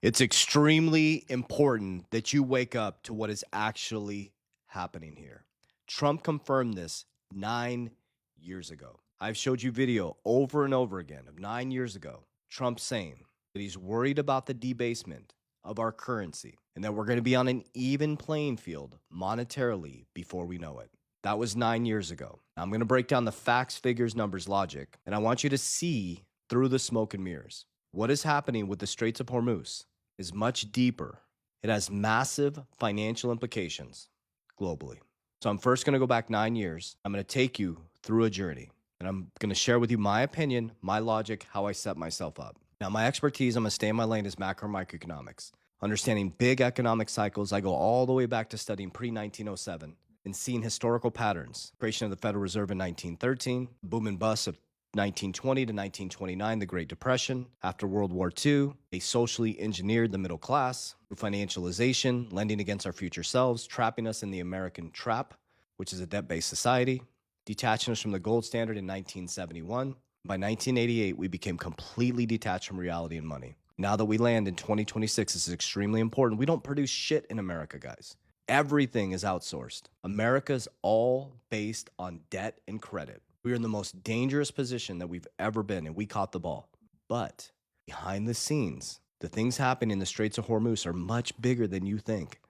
It's extremely important that you wake up to what is actually happening here. Trump confirmed this 9 years ago. I've showed you video over and over again of 9 years ago. Trump saying that he's worried about the debasement of our currency and that we're going to be on an even playing field monetarily before we know it. That was 9 years ago. Now I'm going to break down the facts, figures, numbers, logic, and I want you to see through the smoke and mirrors. What is happening with the Straits of Hormuz is much deeper. It has massive financial implications globally. So I'm first going to go back 9 years. I'm going to take you through a journey, and I'm going to share with you my opinion, my logic, how I set myself up. Now, my expertise, I'm going to stay in my lane, is macro microeconomics. Understanding big economic cycles, I go all the way back to studying pre-1907 and seeing historical patterns. Creation of the Federal Reserve in 1913, boom and bust of 1920 to 1929, the Great Depression. After World War II, they socially engineered the middle class through financialization, lending against our future selves, trapping us in the American trap, which is a debt-based society, detaching us from the gold standard in 1971. By 1988, we became completely detached from reality and money. Now that we land in 2026, this is extremely important. We don't produce shit in America, guys. Everything is outsourced. America's all based on debt and credit. We are in the most dangerous position that we've ever been, and we caught the ball. But behind the scenes, the things happening in the Straits of Hormuz are much bigger than you think.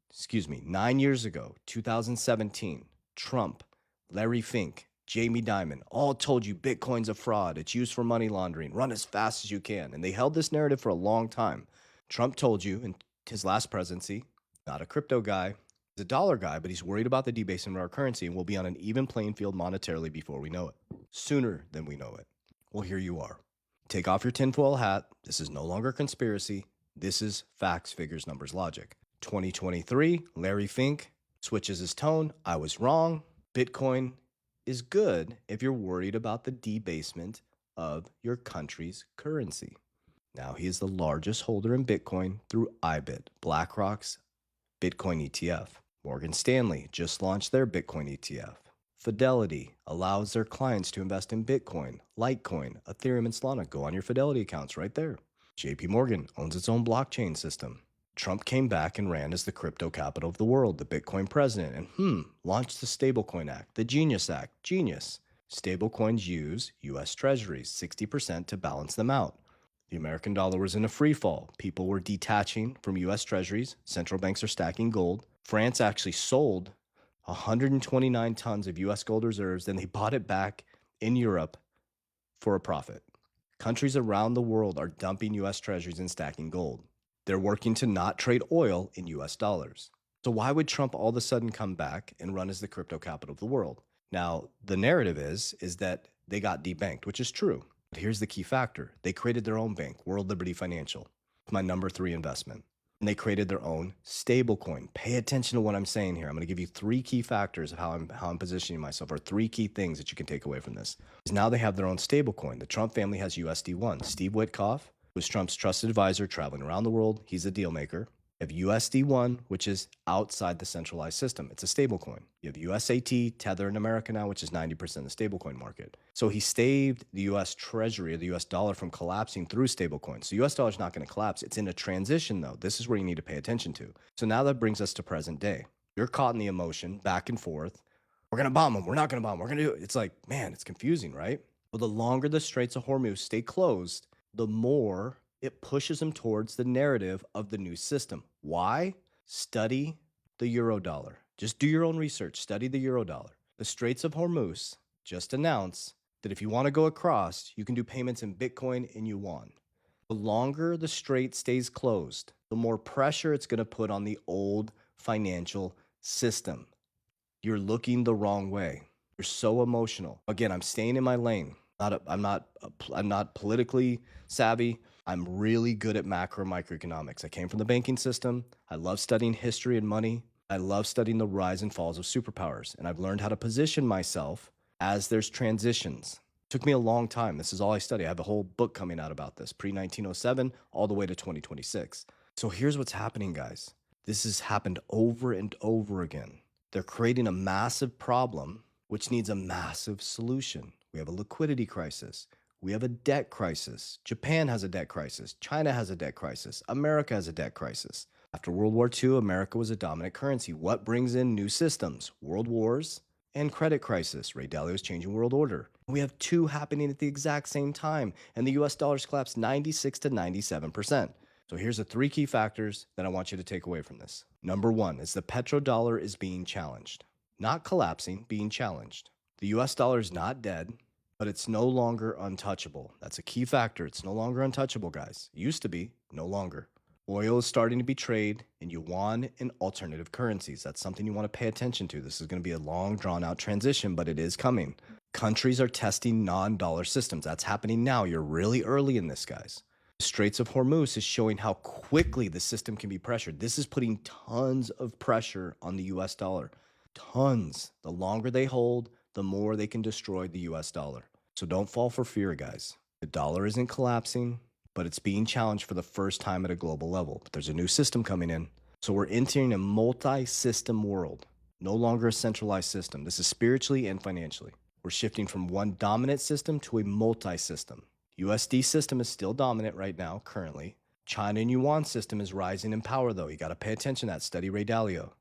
Excuse me, 9 years ago, 2017, Trump, Larry Fink, Jamie Dimon all told you Bitcoin's a fraud. It's used for money laundering. Run as fast as you can. And they held this narrative for a long time. Trump told you in his last presidency, not a crypto guy, he's a dollar guy, but he's worried about the debasement of our currency and we'll be on an even playing field monetarily before we know it. Sooner than we know it. Well, here you are. Take off your tinfoil hat. This is no longer conspiracy. This is facts, figures, numbers, logic. 2023, Larry Fink switches his tone. I was wrong. Bitcoin is good if you're worried about the debasement of your country's currency. Now he is the largest holder in Bitcoin through IBIT, BlackRock's Bitcoin ETF. Morgan Stanley just launched their Bitcoin ETF. Fidelity allows their clients to invest in Bitcoin, Litecoin, Ethereum, and Solana. Go on your Fidelity accounts right there. JP Morgan owns its own blockchain system. Trump came back and ran as the crypto capital of the world, the Bitcoin president, and launched the Stablecoin Act, the Genius Act. Genius. Stablecoins use US Treasuries, 60% to balance them out. The American dollar was in a free fall. People were detaching from US Treasuries. Central banks are stacking gold. France actually sold 129 tons of US gold reserves, then they bought it back in Europe for a profit. Countries around the world are dumping US Treasuries and stacking gold. They're working to not trade oil in US dollars. So why would Trump all of a sudden come back and run as the crypto capital of the world? Now, the narrative is that they got debanked, which is true. But here's the key factor. They created their own bank, World Liberty Financial, my number 3 investment. And they created their own stablecoin. Pay attention to what I'm saying here. I'm going to give you 3 key factors of how I'm positioning myself, or 3 key things that you can take away from this. Is now they have their own stablecoin. The Trump family has USD1. Steve Witkoff was Trump's trusted advisor traveling around the world. He's a deal maker. You have USD1, which is outside the centralized system. It's a stablecoin. You have USAT, Tether in America now, which is 90% of the stablecoin market. So he saved the US Treasury, or the US dollar, from collapsing through stablecoins. So US dollar is not going to collapse. It's in a transition, though. This is where you need to pay attention to. So now that brings us to present day. You're caught in the emotion, back and forth. We're going to bomb them. We're not going to bomb them. We're going to do it. It's like, man, it's confusing, right? Well, the longer the Straits of Hormuz stay closed, the more it pushes them towards the narrative of the new system. Why? Study the Eurodollar. Just do your own research. Study the Eurodollar. The Straits of Hormuz just announced that if you want to go across, you can do payments in Bitcoin and yuan. The longer the strait stays closed, the more pressure it's going to put on the old financial system. You're looking the wrong way. You're so emotional. Again, I'm staying in my lane. I'm not politically savvy. I'm really good at macro microeconomics. I came from the banking system. I love studying history and money. I love studying the rise and falls of superpowers. And I've learned how to position myself as there's transitions. It took me a long time. This is all I study. I have a whole book coming out about this, pre-1907 all the way to 2026. So here's what's happening, guys. This has happened over and over again. They're creating a massive problem, which needs a massive solution. We have a liquidity crisis. We have a debt crisis. Japan has a debt crisis. China has a debt crisis. America has a debt crisis. After World War II, America was a dominant currency. What brings in new systems? World wars and credit crisis. Ray Dalio's changing world order. We have two happening at the exact same time, and the US dollar's collapsed 96 to 97%. So here's the three key factors that I want you to take away from this. Number one is the petrodollar is being challenged. Not collapsing, being challenged. The US dollar is not dead, but it's no longer untouchable. That's a key factor. It's no longer untouchable, guys. It used to be, no longer. Oil is starting to be traded in yuan and alternative currencies. That's something you want to pay attention to. This is going to be a long, drawn-out transition, but it is coming. Countries are testing non-dollar systems. That's happening now. You're really early in this, guys. The Straits of Hormuz is showing how quickly the system can be pressured. This is putting tons of pressure on the US dollar. Tons. The longer they hold, the more they can destroy the US dollar. So don't fall for fear, guys. The dollar isn't collapsing, but it's being challenged for the first time at a global level. But there's a new system coming in. So we're entering a multi-system world, no longer a centralized system. This is spiritually and financially. We're shifting from one dominant system to a multi-system. USD system is still dominant right now, currently. China and yuan system is rising in power, though. You got to pay attention to that. Study Ray Dalio.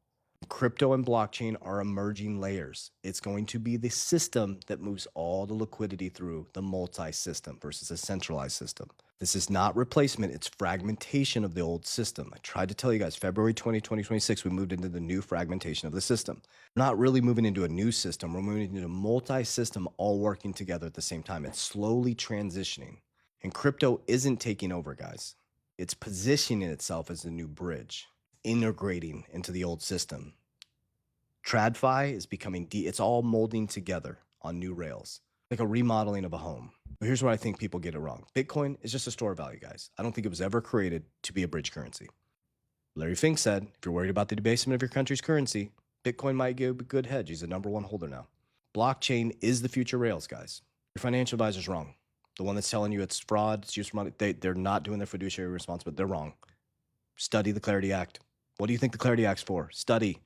Crypto and blockchain are emerging layers. It's going to be the system that moves all the liquidity through the multi-system versus a centralized system. This is not replacement, it's fragmentation of the old system. I tried to tell you guys, February 2026, we moved into the new fragmentation of the system. We're not really moving into a new system, we're moving into a multi-system all working together at the same time. It's slowly transitioning. And crypto isn't taking over, guys. It's positioning itself as a new bridge, integrating into the old system. TradFi is becoming, it's all molding together on new rails, like a remodeling of a home. But here's where I think people get it wrong. Bitcoin is just a store of value, guys. I don't think it was ever created to be a bridge currency. Larry Fink said, if you're worried about the debasement of your country's currency, Bitcoin might give a good hedge. He's the #1 holder now. Blockchain is the future rails, guys. Your financial advisor's wrong. The one that's telling you it's fraud, it's used for money, they're not doing their fiduciary responsibility. They're wrong. Study the Clarity Act. What do you think the Clarity Act's for? Study.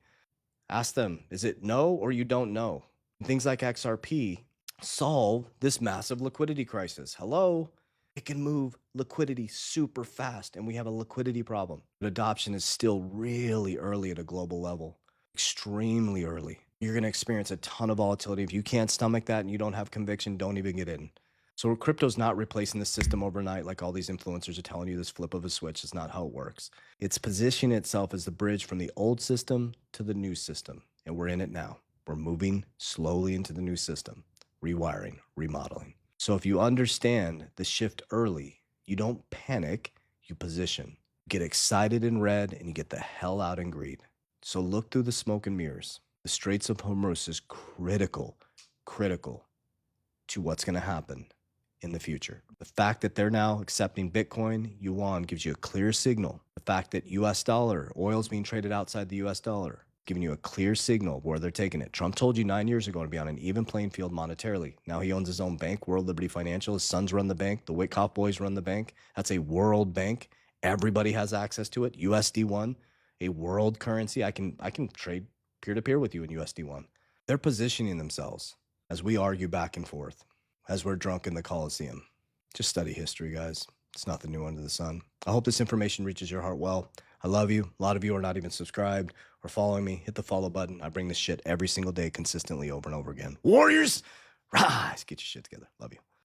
Ask them, is it no or you don't know? Things like XRP solve this massive liquidity crisis. Hello? It can move liquidity super fast, and we have a liquidity problem. But adoption is still really early at a global level, extremely early. You're going to experience a ton of volatility. If you can't stomach that and you don't have conviction, don't even get in. So crypto's not replacing the system overnight like all these influencers are telling you, this flip of a switch is not how it works. It's positioning itself as the bridge from the old system to the new system, and we're in it now. We're moving slowly into the new system, rewiring, remodeling. So if you understand the shift early, you don't panic, you position. Get excited in red and you get the hell out in green. So look through the smoke and mirrors. The Straits of Hormuz is critical to what's going to happen in the future. The fact that they're now accepting Bitcoin, yuan, gives you a clear signal. The fact that US dollar, oil is being traded outside the US dollar, giving you a clear signal of where they're taking it. Trump told you 9 years ago to be on an even playing field monetarily. Now he owns his own bank, World Liberty Financial. His sons run the bank. The Witkoff boys run the bank. That's a world bank. Everybody has access to it. USD1, a world currency. I can trade peer-to-peer with you in USD1. They're positioning themselves as we argue back and forth, as we're drunk in the Coliseum. Just study history, guys. It's nothing new under the sun. I hope this information reaches your heart well. I love you. A lot of you are not even subscribed or following me. Hit the follow button. I bring this shit every single day consistently over and over again. Warriors, rise. Get your shit together. Love you.